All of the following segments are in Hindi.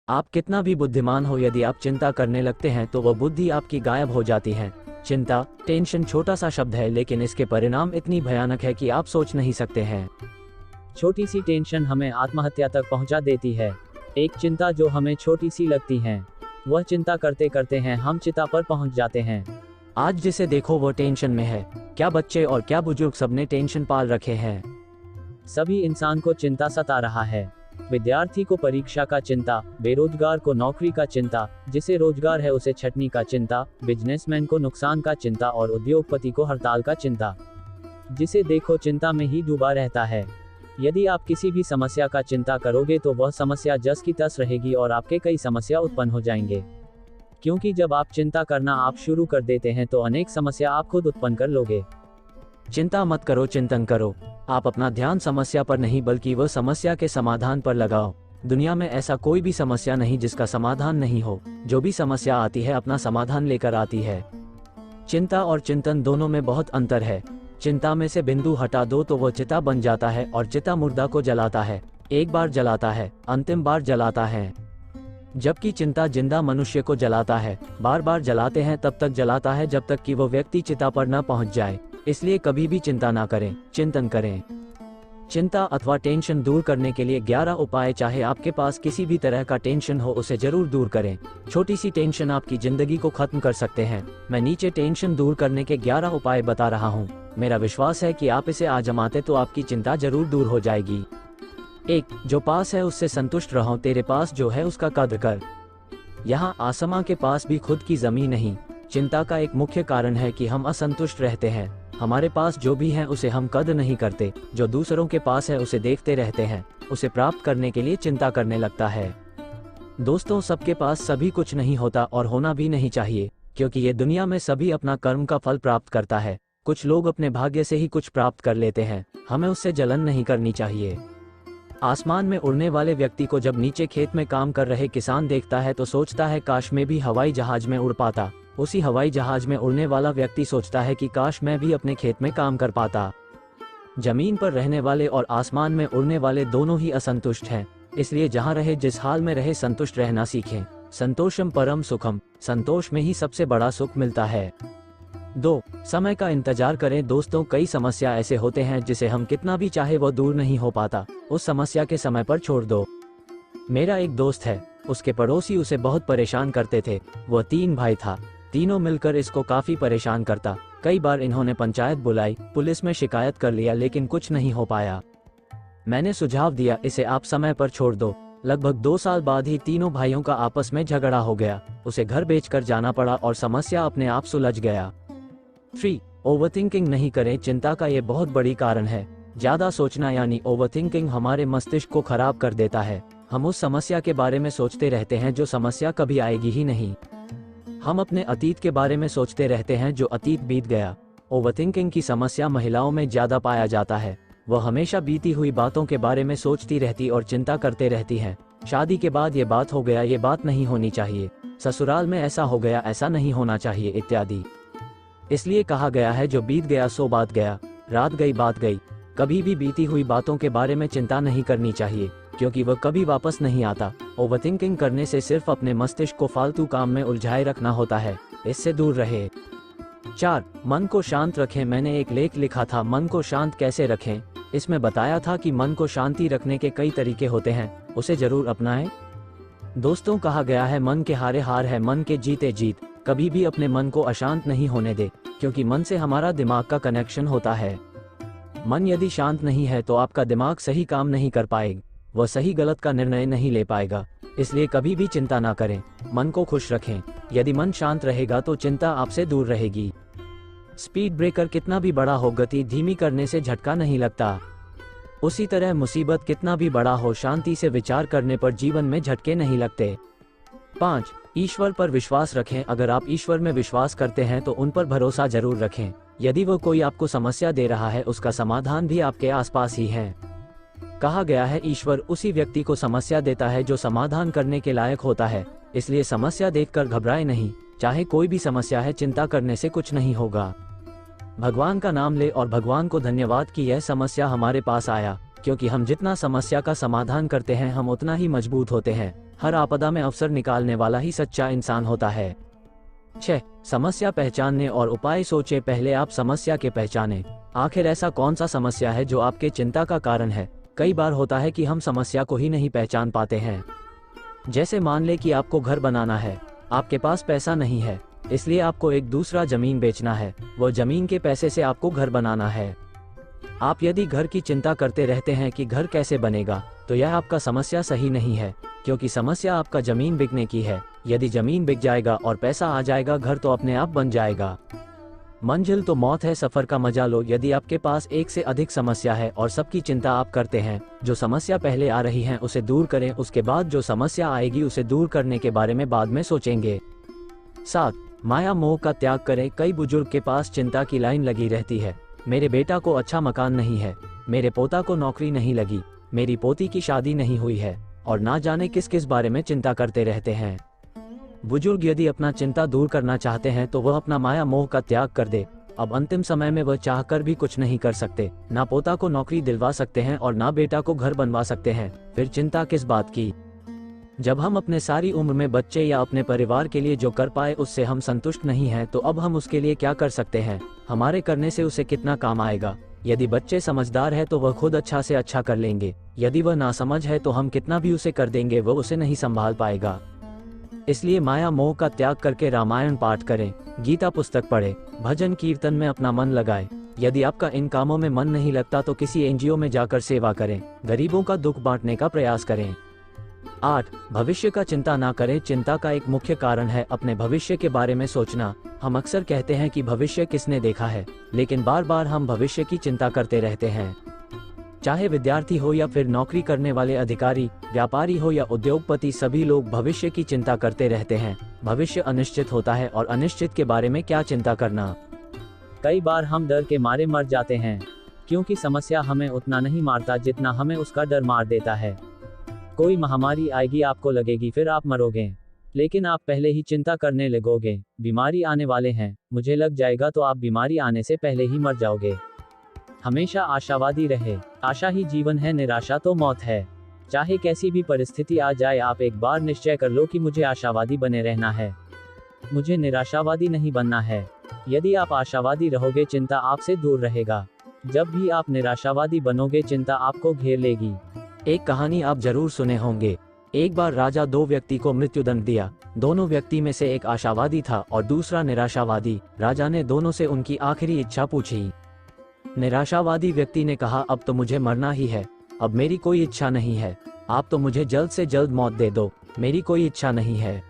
आप कितना भी बुद्धिमान हो, यदि आप चिंता करने लगते हैं तो वह बुद्धि आपकी गायब हो जाती है। चिंता, टेंशन छोटा सा शब्द है, लेकिन इसके परिणाम इतनी भयानक है कि आप सोच नहीं सकते हैं। छोटी सी टेंशन हमें आत्महत्या तक पहुंचा देती है। एक चिंता जो हमें छोटी सी लगती है, वह चिंता करते करते हैं हम चिता पर पहुंच जाते हैं। आज जिसे देखो वो टेंशन में है। क्या बच्चे और क्या बुजुर्ग, सबने टेंशन पाल रखे हैं। सभी इंसान को चिंता सता रहा है। विद्यार्थी को परीक्षा का चिंता, बेरोजगार को नौकरी का चिंता, जिसे रोजगार है उसे छटनी का चिंता, बिजनेसमैन को नुकसान का चिंता और उद्योगपति को हड़ताल का चिंता। जिसे देखो चिंता में ही डूबा रहता है। यदि आप किसी भी समस्या का चिंता करोगे तो वह समस्या जस की तस रहेगी और आपके कई समस्या उत्पन्न हो जाएंगे। क्योंकि जब आप चिंता करना आप शुरू कर देते हैं तो अनेक समस्या आप खुद उत्पन्न कर लोगे। चिंता मत करो, चिंतन करो। आप अपना ध्यान समस्या पर नहीं बल्कि वह समस्या के समाधान पर लगाओ। दुनिया में ऐसा कोई भी समस्या नहीं जिसका समाधान नहीं हो। जो भी समस्या आती है अपना समाधान लेकर आती है। चिंता और चिंतन दोनों में बहुत अंतर है। चिंता में से बिंदु हटा दो तो वह चिता बन जाता है और चिता मुर्दा को जलाता है। एक बार जलाता है, अंतिम बार जलाता है। जबकि चिंता जिंदा मनुष्य को जलाता है। बार बार जलाते हैं तब तक जलाता है जब तक कि वो व्यक्ति चिता पर न पहुंच जाए। इसलिए कभी भी चिंता ना करें, चिंतन करें। चिंता अथवा टेंशन दूर करने के लिए 11 उपाय, चाहे आपके पास किसी भी तरह का टेंशन हो उसे जरूर दूर करें। छोटी सी टेंशन आपकी जिंदगी को खत्म कर सकते हैं। मैं नीचे टेंशन दूर करने के 11 उपाय बता रहा हूँ। मेरा विश्वास है कि आप इसे आजमाते तो आपकी चिंता जरूर दूर हो जाएगी। 1. जो पास है उससे संतुष्ट रहो, तेरे पास जो है उसका कद्र कर। यहाँ आसमां के पास भी खुद की जमीन नहीं। चिंता का एक मुख्य कारण है कि हम असंतुष्ट रहते हैं। हमारे पास जो भी है उसे हम कद्र नहीं करते। जो दूसरों के पास है उसे देखते रहते हैं, उसे प्राप्त करने के लिए चिंता करने लगता है। दोस्तों, सबके पास सभी कुछ नहीं होता और होना भी नहीं चाहिए, क्योंकि ये दुनिया में सभी अपना कर्म का फल प्राप्त करता है। कुछ लोग अपने भाग्य से ही कुछ प्राप्त कर लेते हैं, हमें उससे जलन नहीं करनी चाहिए। आसमान में उड़ने वाले व्यक्ति को जब नीचे खेत में काम कर रहे किसान देखता है तो सोचता है काश मैं भी हवाई जहाज में उड़ पाता। उसी हवाई जहाज में उड़ने वाला व्यक्ति सोचता है कि काश मैं भी अपने खेत में काम कर पाता। जमीन पर रहने वाले और आसमान में उड़ने वाले दोनों ही असंतुष्ट हैं। इसलिए जहाँ रहे, जिस हाल में रहे, संतुष्ट रहना सीखें। संतोषम परम सुखम, संतोष में ही सबसे बड़ा सुख मिलता है। 2. समय का इंतजार करें। दोस्तों, कई समस्या ऐसे होते हैं जिसे हम कितना भी चाहे वो दूर नहीं हो पाता। उस समस्या के समय पर छोड़ दो। मेरा एक दोस्त है, उसके पड़ोसी उसे बहुत परेशान करते थे। वह 3 भाई था, तीनों मिलकर इसको काफी परेशान करता। कई बार इन्होंने पंचायत बुलाई, पुलिस में शिकायत कर लिया, लेकिन कुछ नहीं हो पाया। मैंने सुझाव दिया, इसे आप समय पर छोड़ दो। लगभग 2 साल बाद ही तीनों भाइयों का आपस में झगड़ा हो गया। उसे घर बेचकर जाना पड़ा और समस्या अपने आप सुलझ गया। 3. ओवरथिंकिंग नहीं करें। चिंता का ये बहुत बड़ी कारण है। ज्यादा सोचना यानी ओवरथिंकिंग हमारे मस्तिष्क को खराब कर देता है। हम उस समस्या के बारे में सोचते रहते हैं जो समस्या कभी आएगी ही नहीं। हम अपने अतीत के बारे में सोचते रहते हैं जो अतीत बीत गया। ओवरथिंकिंग की समस्या महिलाओं में ज्यादा पाया जाता है। वह हमेशा बीती हुई बातों के बारे में सोचती रहती और चिंता करते रहती हैं। शादी के बाद ये बात हो गया, ये बात नहीं होनी चाहिए। ससुराल में ऐसा हो गया, ऐसा नहीं होना चाहिए, इत्यादि। इसलिए कहा गया है जो बीत गया सो बात गया, रात गई बात गई। कभी भी बीती हुई बातों के बारे में चिंता नहीं करनी चाहिए, क्योंकि वह कभी वापस नहीं आता। ओवरथिंकिंग करने से सिर्फ अपने मस्तिष्क को फालतू काम में उलझाए रखना होता है, इससे दूर रहे। 4. मन को शांत रखें। मैंने एक लेख लिखा था, मन को शांत कैसे रखें। इसमें बताया था कि मन को शांति रखने के कई तरीके होते हैं, उसे जरूर अपनाएं। दोस्तों, कहा गया है मन के हारे हार है, मन के जीते जीत। कभी भी अपने मन को अशांत नहीं होने दे, क्योंकि मन से हमारा दिमाग का कनेक्शन होता है। मन यदि शांत नहीं है तो आपका दिमाग सही काम नहीं कर पाएगा, वह सही गलत का निर्णय नहीं ले पाएगा। इसलिए कभी भी चिंता ना करें, मन को खुश रखें। यदि मन शांत रहेगा तो चिंता आपसे दूर रहेगी। स्पीड ब्रेकर कितना भी बड़ा हो, गति धीमी करने से झटका नहीं लगता। उसी तरह मुसीबत कितना भी बड़ा हो, शांति से विचार करने पर जीवन में झटके नहीं लगते। 5. ईश्वर पर विश्वास रखें। अगर आप ईश्वर में विश्वास करते हैं तो उन पर भरोसा जरूर रखें। यदि वह कोई आपको समस्या दे रहा है, उसका समाधान भी आपके आसपास ही है। कहा गया है ईश्वर उसी व्यक्ति को समस्या देता है जो समाधान करने के लायक होता है। इसलिए समस्या देखकर घबराए नहीं, चाहे कोई भी समस्या है, चिंता करने से कुछ नहीं होगा। भगवान का नाम ले और भगवान को धन्यवाद कि यह समस्या हमारे पास आया, क्योंकि हम जितना समस्या का समाधान करते हैं हम उतना ही मजबूत होते हैं। हर आपदा में अवसर निकालने वाला ही सच्चा इंसान होता है। 6. समस्या पहचानने और उपाय सोचे। पहले आप समस्या के पहचाने। आखिर ऐसा कौन सा समस्या है जो आपके चिंता का कारण है। कई बार होता है कि हम समस्या को ही नहीं पहचान पाते हैं। जैसे मान ले कि आपको घर बनाना है, आपके पास पैसा नहीं है, इसलिए आपको एक दूसरा जमीन बेचना है। वो जमीन के पैसे से आपको घर बनाना है। आप यदि घर की चिंता करते रहते हैं कि घर कैसे बनेगा, तो यह आपका समस्या सही नहीं है, क्योंकि समस्या आपका जमीन बिकने की है। यदि जमीन बिक जाएगा और पैसा आ जाएगा, घर तो अपने आप बन जाएगा। मंजिल तो मौत है, सफर का मजा लो। यदि आपके पास एक से अधिक समस्या है और सबकी चिंता आप करते हैं, जो समस्या पहले आ रही है उसे दूर करें, उसके बाद जो समस्या आएगी उसे दूर करने के बारे में बाद में सोचेंगे। 7. माया मोह का त्याग करें। कई बुजुर्ग के पास चिंता की लाइन लगी रहती है। मेरे बेटा को अच्छा मकान नहीं है, मेरे पोता को नौकरी नहीं लगी, मेरी पोती की शादी नहीं हुई है, और ना जाने किस किस बारे में चिंता करते रहते हैं। बुजुर्ग यदि अपना चिंता दूर करना चाहते हैं तो वह अपना माया मोह का त्याग कर दे। अब अंतिम समय में वह चाहकर भी कुछ नहीं कर सकते, ना पोता को नौकरी दिलवा सकते हैं और ना बेटा को घर बनवा सकते हैं। फिर चिंता किस बात की। जब हम अपने सारी उम्र में बच्चे या अपने परिवार के लिए जो कर पाए उससे हम संतुष्ट नहीं हैं, तो अब हम उसके लिए क्या कर सकते हैं। हमारे करने से उसे कितना काम आएगा। यदि बच्चे समझदार है तो वह खुद अच्छा से अच्छा कर लेंगे। यदि वह नासमझ है तो हम कितना भी उसे कर देंगे, वह उसे नहीं संभाल पाएगा। इसलिए माया मोह का त्याग करके रामायण पाठ करें, गीता पुस्तक पढ़ें, भजन कीर्तन में अपना मन लगाएं। यदि आपका इन कामों में मन नहीं लगता तो किसी एनजीओ में जाकर सेवा करें, गरीबों का दुख बांटने का प्रयास करें। 8. भविष्य का चिंता ना करें। चिंता का एक मुख्य कारण है अपने भविष्य के बारे में सोचना। हम अक्सर कहते हैं कि भविष्य किसने देखा है, लेकिन बार बार हम भविष्य की चिंता करते रहते हैं। चाहे विद्यार्थी हो या फिर नौकरी करने वाले अधिकारी, व्यापारी हो या उद्योगपति, सभी लोग भविष्य की चिंता करते रहते हैं। भविष्य अनिश्चित होता है और अनिश्चित के बारे में क्या चिंता करना। कई बार हम डर के मारे मर जाते हैं, क्योंकि समस्या हमें उतना नहीं मारता जितना हमें उसका डर मार देता है। कोई महामारी आएगी, आपको लगेगी, फिर आप मरोगे, लेकिन आप पहले ही चिंता करने लगोगे, बीमारी आने वाले हैं, मुझे लग जाएगा, तो आप बीमारी आने से पहले ही मर जाओगे। हमेशा आशावादी रहे। आशा ही जीवन है, निराशा तो मौत है। चाहे कैसी भी परिस्थिति आ जाए, आप एक बार निश्चय कर लो कि मुझे आशावादी बने रहना है, मुझे निराशावादी नहीं बनना है। यदि आप आशावादी रहोगे, चिंता आपसे दूर रहेगा। जब भी आप निराशावादी बनोगे, चिंता आपको घेर लेगी। एक कहानी आप जरूर सुने होंगे। एक बार राजा 2 व्यक्ति को मृत्युदंड दिया। दोनों व्यक्ति में से एक आशावादी था और दूसरा निराशावादी। राजा ने दोनों से उनकी आखिरी इच्छा पूछी। निराशावादी व्यक्ति ने कहा, अब तो मुझे मरना ही है, अब मेरी कोई इच्छा नहीं है, आप तो मुझे जल्द से जल्द मौत दे दो, मेरी कोई इच्छा नहीं है।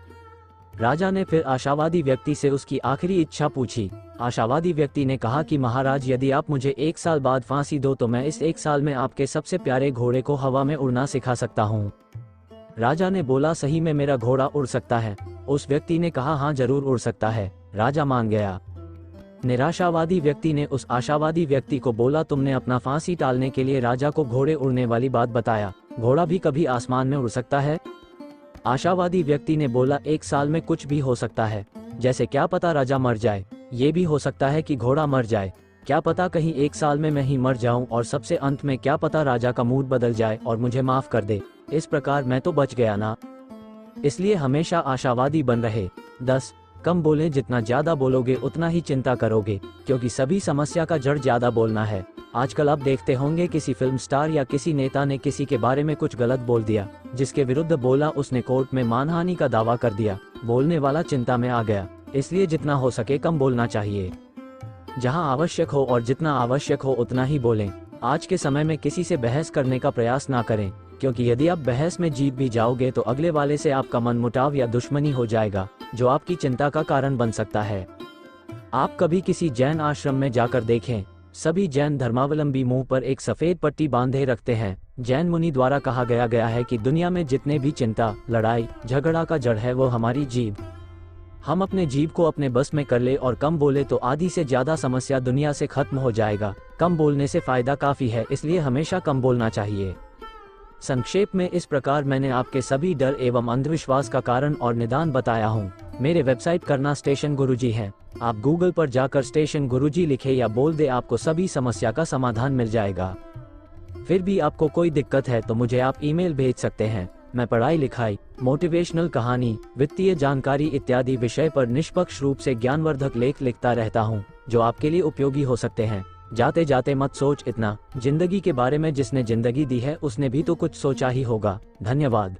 राजा ने फिर आशावादी व्यक्ति से उसकी आखिरी इच्छा पूछी। आशावादी व्यक्ति ने कहा कि महाराज, यदि आप मुझे 1 साल बाद फांसी दो तो मैं इस 1 साल में आपके सबसे प्यारे घोड़े को हवा में उड़ना सिखा सकता हूँ। राजा ने बोला, सही में मेरा घोड़ा उड़ सकता है? उस व्यक्ति ने कहा, हाँ जरूर उड़ सकता है। राजा मान गया। निराशावादी व्यक्ति ने उस आशावादी व्यक्ति को बोला, तुमने अपना फांसी टालने के लिए राजा को घोड़े उड़ने वाली बात बताया, घोड़ा भी कभी आसमान में उड़ सकता है? आशावादी व्यक्ति ने बोला, 1 साल में कुछ भी हो सकता है, जैसे क्या पता राजा मर जाए, ये भी हो सकता है कि घोड़ा मर जाए, क्या पता कहीं 1 साल में मैं ही मर जाऊं, और सबसे अंत में क्या पता राजा का मूड बदल जाए और मुझे माफ कर दे, इस प्रकार मैं तो बच गया ना। इसलिए हमेशा आशावादी बन रहे। 10. कम बोले। जितना ज्यादा बोलोगे उतना ही चिंता करोगे, क्योंकि सभी समस्या का जड़ ज्यादा बोलना है। आजकल आप देखते होंगे किसी फिल्म स्टार या किसी नेता ने किसी के बारे में कुछ गलत बोल दिया, जिसके विरुद्ध बोला उसने कोर्ट में मानहानि का दावा कर दिया। बोलने वाला चिंता में आ गया। इसलिए जितना हो सके कम बोलना चाहिए। जहां आवश्यक हो और जितना आवश्यक हो उतना ही बोलें। आज के समय में किसी से बहस करने का प्रयास ना करें, क्योंकि यदि आप बहस में जीत भी जाओगे तो अगले वाले से आपका मनमुटाव या दुश्मनी हो जाएगा, जो आपकी चिंता का कारण बन सकता है। आप कभी किसी जैन आश्रम में जाकर देखें, सभी जैन धर्मावलंबी मुंह पर एक सफेद पट्टी बांधे रखते हैं। जैन मुनि द्वारा कहा गया है कि दुनिया में जितने भी चिंता, लड़ाई, झगड़ा का जड़ है वो हमारी जीभ। हम अपने जीभ को अपने बस में कर ले और कम बोले तो आधी से ज्यादा समस्या दुनिया से खत्म हो जाएगा। कम बोलने से फायदा काफी है, इसलिए हमेशा कम बोलना चाहिए। संक्षेप में इस प्रकार मैंने आपके सभी डर एवं अंधविश्वास का कारण और निदान बताया हूँ। मेरे वेबसाइट करना स्टेशन गुरुजी है। आप गूगल पर जाकर स्टेशन गुरुजी लिखे या बोल दे, आपको सभी समस्या का समाधान मिल जाएगा। फिर भी आपको कोई दिक्कत है तो मुझे आप ईमेल भेज सकते हैं। मैं पढ़ाई लिखाई, मोटिवेशनल कहानी, वित्तीय जानकारी इत्यादि विषय पर निष्पक्ष रूप से ज्ञानवर्धक लेख लिखता रहता हूँ, जो आपके लिए उपयोगी हो सकते हैं। जाते जाते मत सोच इतना, जिंदगी के बारे में जिसने जिंदगी दी है उसने भी तो कुछ सोचा ही होगा। धन्यवाद।